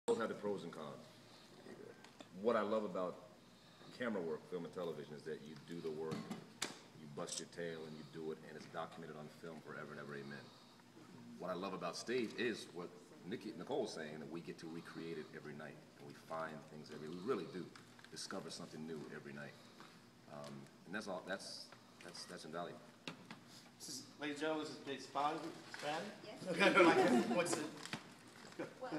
Both have the pros and cons. What I love about camera work, film and television, is that you do the work, you bust your tail, and you do it, and it's documented on film forever and ever, amen. What I love about stage is what Nicole was saying, that we get to recreate it every night, and we find things we really do discover something new every night. And that's all, that's invaluable. Ladies and gentlemen, this is Dave Spalding. Yes. What's it? Well,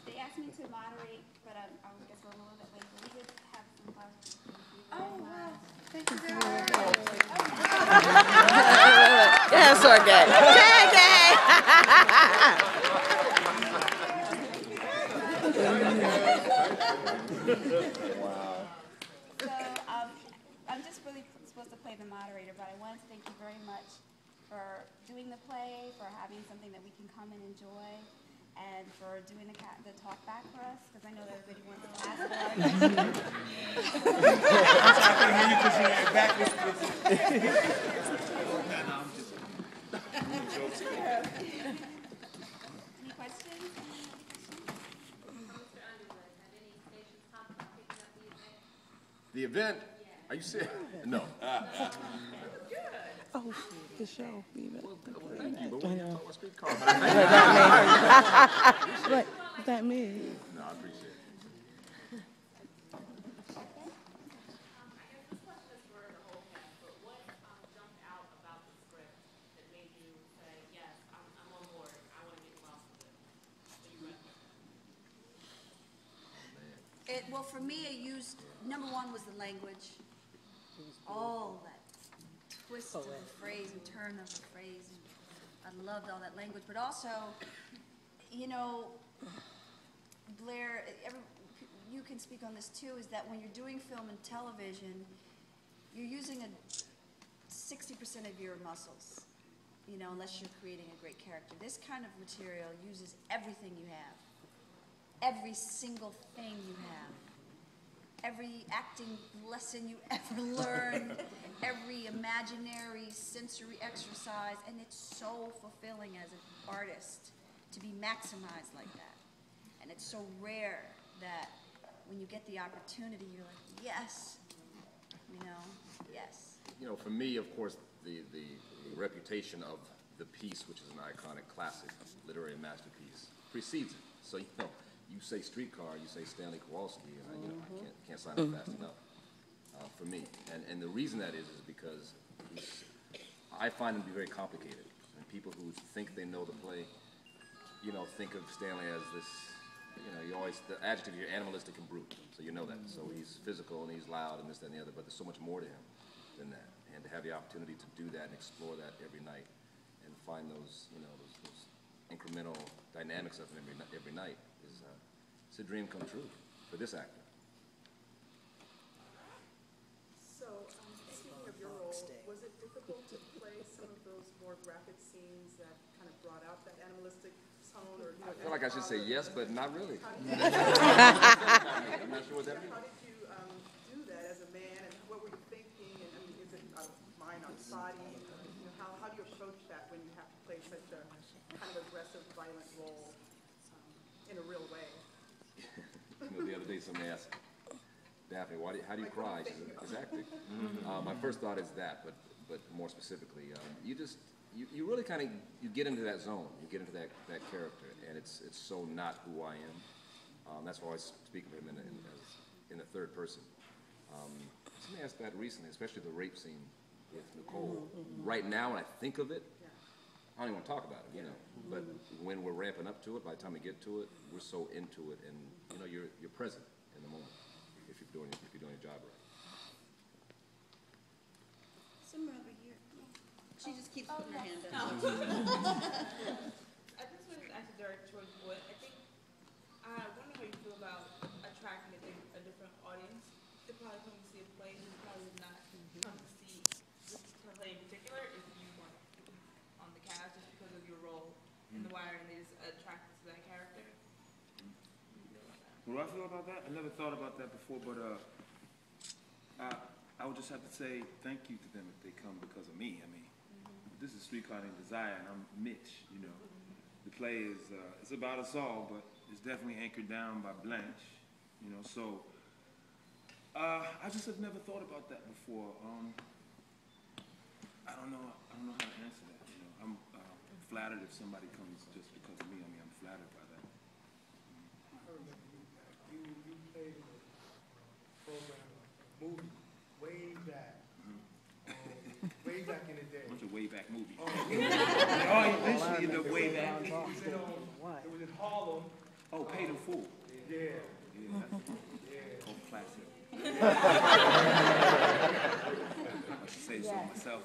they asked me to moderate, but I guess we're a little bit late. But we did have some questions. Oh, wow. Thank you very much. Yes, okay. Wow. So I'm just really supposed to play the moderator, but I wanted to thank you very much for doing the play, for having something that we can come and enjoy, and for doing the talk back for us, because I know that everybody wants to ask about Any questions? The event? Are you serious? No. Oh, the show. Well, thank you, but we didn't talk about Streetcar. What does that mean? No, I appreciate it. Well, for me, it used, number one was the language. All that twist of the phrase and turn of the phrase. I loved all that language. But also, you know, Blair, you can speak on this too, is that when you're doing film and television, you're using 60% of your muscles, you know, unless you're creating a great character. This kind of material uses everything you have. Every single thing you have, every acting lesson you ever learned, every imaginary sensory exercise, and it's so fulfilling as an artist to be maximized like that. And it's so rare that when you get the opportunity, you're like, yes, you know, yes. You know, for me, of course, the reputation of the piece, which is an iconic classic, literary masterpiece, precedes it. So, you know, you say Streetcar, you say Stanley Kowalski, and I can't sign up fast enough for me. And the reason that is because I find him to be very complicated. And people who think they know the play, you know, think of Stanley as this, you know, the adjective here, animalistic and brute. So you know that. So he's physical and he's loud and this, that, and the other, but there's so much more to him than that. And to have the opportunity to do that and explore that every night and find those, you know, those incremental dynamics of him every night is it's a dream come true for this actor. So, speaking of your role, was it difficult to play some of those more graphic scenes that kind of brought out that animalistic tone? Or, you know, I feel like I should say yes, but not really. I'm not sure what that means. How did you do that as a man, and what were you thinking? And I mean, is it out of mind, out of body? You know, how do you approach that when you have to play such a kind of aggressive, violent role in a real way? You know, the other day somebody asked Daphne, how do you cry? She said, it's acting. My first thought is that, but more specifically, you really kind of, you get into that zone, you get into that character, and it's so not who I am. That's why I speak of him in the third person. Somebody asked that recently, especially the rape scene with Nicole. Right now, when I think of it, I don't even want to talk about it, you know. But when we're ramping up to it, by the time we get to it, we're so into it, and you know, you're present in the moment if you're doing your job right. Somewhere over here. She just keeps putting her hand up. I just wanted to ask you, Derek, towards what I think. I wonder how you feel about attracting a different audience. They probably come to see a play, who probably would not come to see this play in particular if you weren't on the cast, just because of your role in The Wire, and they just attracted to that character. What do I feel about that? I never thought about that before, but I would just have to say thank you to them if they come because of me. I mean, this is Streetcar Named Desire, and I'm Mitch, you know. The play is, it's about us all, but is definitely anchored down by Blanche, you know, so I just have never thought about that before. I don't know how to answer that, you know. I'm flattered if somebody comes just because of me. I mean, I'm flattered by that. I remember you played in a program, a movie, way back. Way back in the day. A bunch of way back movies. Oh, Eventually end up way back. it was in Harlem. Oh, Paid in Full. Yeah. Yeah, that's a classic. I should say so myself.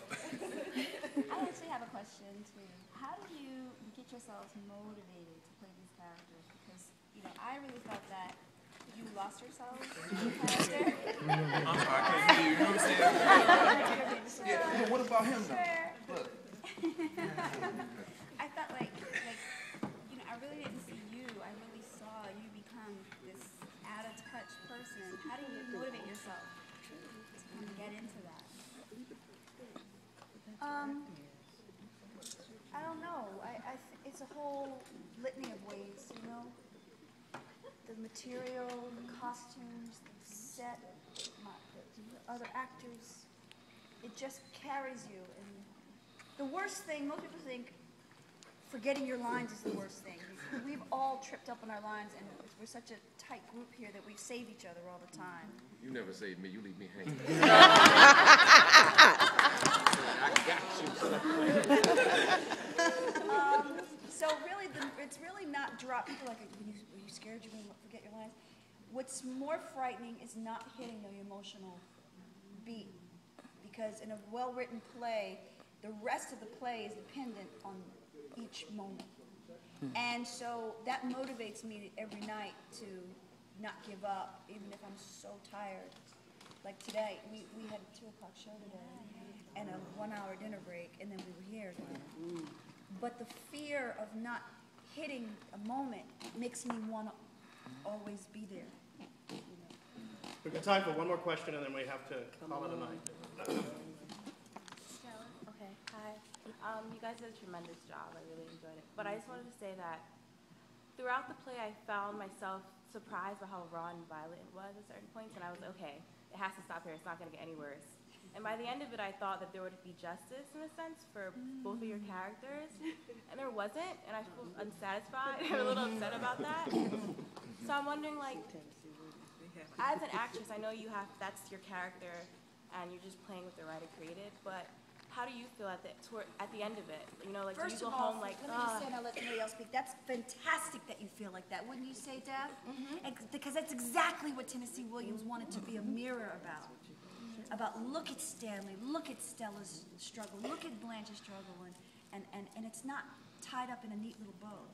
I actually have a question too. How do you get yourselves motivated to play these characters? Because, you know, I really felt that you lost yourselves in the character. I'm sorry, I can't hear you. You know what I'm saying? Yeah, what about him though? Look. I felt like, you know, I really didn't see you. I really saw you become this out-of-touch person. How do you motivate yourself to kind of get into that? I don't know. It's a whole litany of ways, you know? The material, the costumes, the set, the other actors. It just carries you. And the worst thing, most people think forgetting your lines is the worst thing. We've all tripped up on our lines, and we're such a tight group here that we save each other all the time. You never save me, you leave me hanging. I got you. So really, it's really not drop. People are like, were you scared you're going to forget your lines? What's more frightening is not hitting the emotional beat. Because in a well-written play, the rest of the play is dependent on each moment. And so that motivates me every night to not give up, even if I'm so tired. Like today, we had a 2 o'clock show today, and a 1-hour dinner break, and then we were here again. But the fear of not hitting a moment makes me want to always be there. You know? We've got time for one more question, and then we have to call it a night. Okay, hi. You guys did a tremendous job. I really enjoyed it. But I just wanted to say that throughout the play, I found myself surprised by how raw and violent it was at certain points, and I was okay. It has to stop here. It's not going to get any worse. And by the end of it, I thought that there would be justice, in a sense, for both of your characters, and there wasn't, and I feel unsatisfied. I'm a little upset about that. So I'm wondering, like, as an actress, I know you have, that's your character, and you're just playing with the writer created, but how do you feel at the end of it? You know, like, First do you go of all, home like, let me just say, and I'll let somebody else speak. That's fantastic that you feel like that, wouldn't you say, Deb? Because that's exactly what Tennessee Williams wanted to be a mirror about. About look at Stanley, look at Stella's struggle, look at Blanche's struggle, and it's not tied up in a neat little bow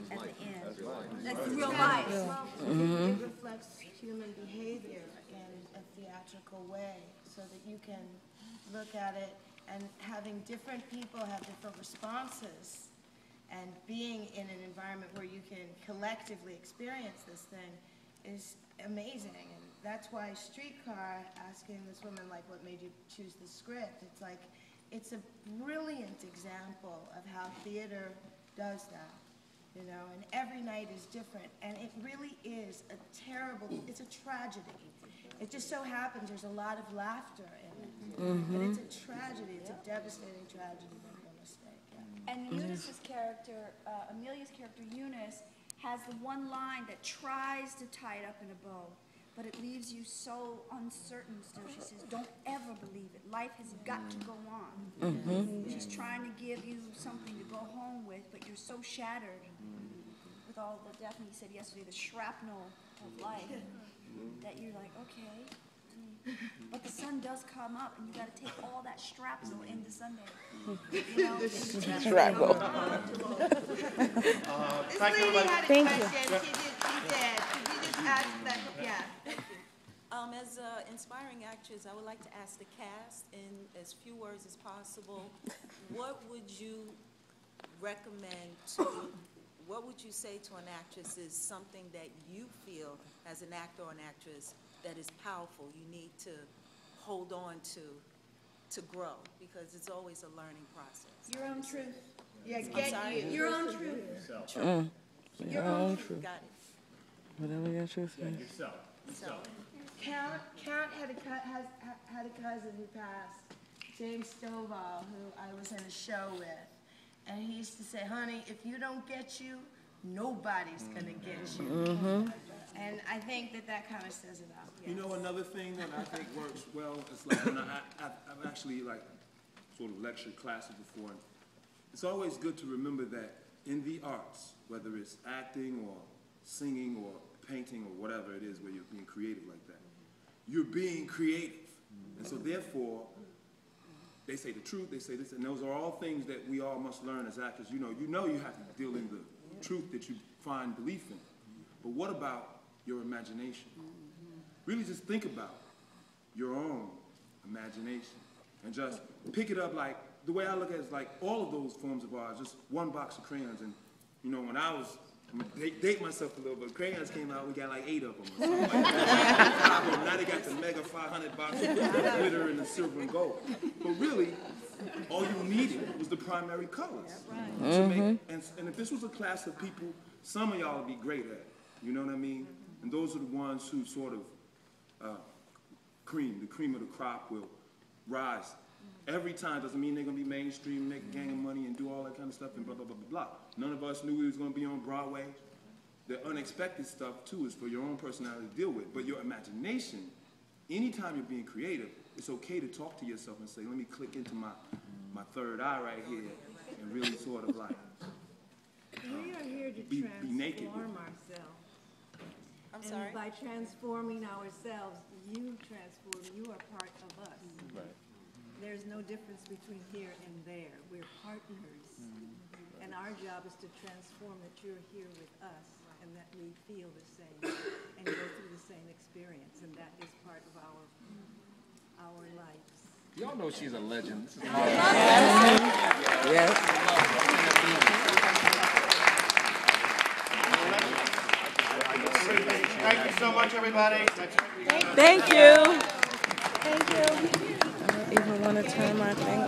at the end. That's real life. Well, it reflects human behavior in a theatrical way so that you can look at it, and having different people have different responses and being in an environment where you can collectively experience this thing is amazing. And that's why Streetcar, asking this woman, like, what made you choose the script, it's like, it's a brilliant example of how theater does that, you know, and every night is different, and it really is a terrible, it's a tragedy. It just so happens there's a lot of laughter in it, but it's a tragedy, it's a devastating tragedy, make no mistake. Yeah. And Eunice's character, Amelia's character, Eunice, has the one line that tries to tie it up in a bow, but it leaves you so uncertain still. She says, don't ever believe it. Life has got to go on. She's trying to give you something to go home with, but you're so shattered with all the, Daphne said yesterday, the shrapnel of life, that you're like, okay. But the sun does come up, and you got to take all that shrapnel into Sunday. You know? Shrapnel. This lady had a question. She did. Could you just ask that? Yeah. As an inspiring actress, I would like to ask the cast, in as few words as possible, what would you recommend to, what would you say to an actress is something that you feel as an actor or an actress that is powerful, you need to hold on to grow, because it's always a learning process. Your own truth. Yeah, I'm sorry? get you. Your own truth. Your Your own own truth, truth. got it. Whatever your truth is. Yourself. So, Count had a cousin who passed, James Stovall, who I was in a show with. And he used to say, honey, if you don't get you, nobody's gonna get you. And I think that kind of says it all. You know, another thing that I think works well is like when I've actually like sort of lectured classes before. And it's always good to remember that in the arts, whether it's acting or singing or painting or whatever it is where you're being creative like that, you're being creative. And so therefore, they say the truth, they say this, and those are all things that we all must learn as actors. You know you have to deal in the truth that you find belief in. But what about your imagination? Really just think about your own imagination and just pick it up. Like, the way I look at it is like all of those forms of art, just one box of crayons. And you know, when I was, I'm gonna date myself a little bit, crayons came out, we got like 8 of them. Or something like that. Now they got the mega 500 box of glitter and the silver and gold. But really, all you needed was the primary colors. To make, and if this was a class of people, some of y'all would be great at it. You know what I mean? And those are the ones who sort of, the cream of the crop will rise. Every time doesn't mean they're gonna be mainstream, make a gang of money and do all that kind of stuff and blah, blah, blah, blah, blah. None of us knew we was gonna be on Broadway. The unexpected stuff too is for your own personality to deal with. But your imagination, anytime you're being creative, it's okay to talk to yourself and say, let me click into my third eye right here and really sort of like, We are here to be naked. transform ourselves. I'm sorry? And by transforming ourselves, you transform, you are part of us. Right. There's no difference between here and there. We're partners. And our job is to transform that you're here with us and that we feel the same and go through the same experience. And that is part of our lives. Y'all know she's a legend. This is Yes. Thank you so much, everybody. Thank you. Thank you. I don't even want to turn my thing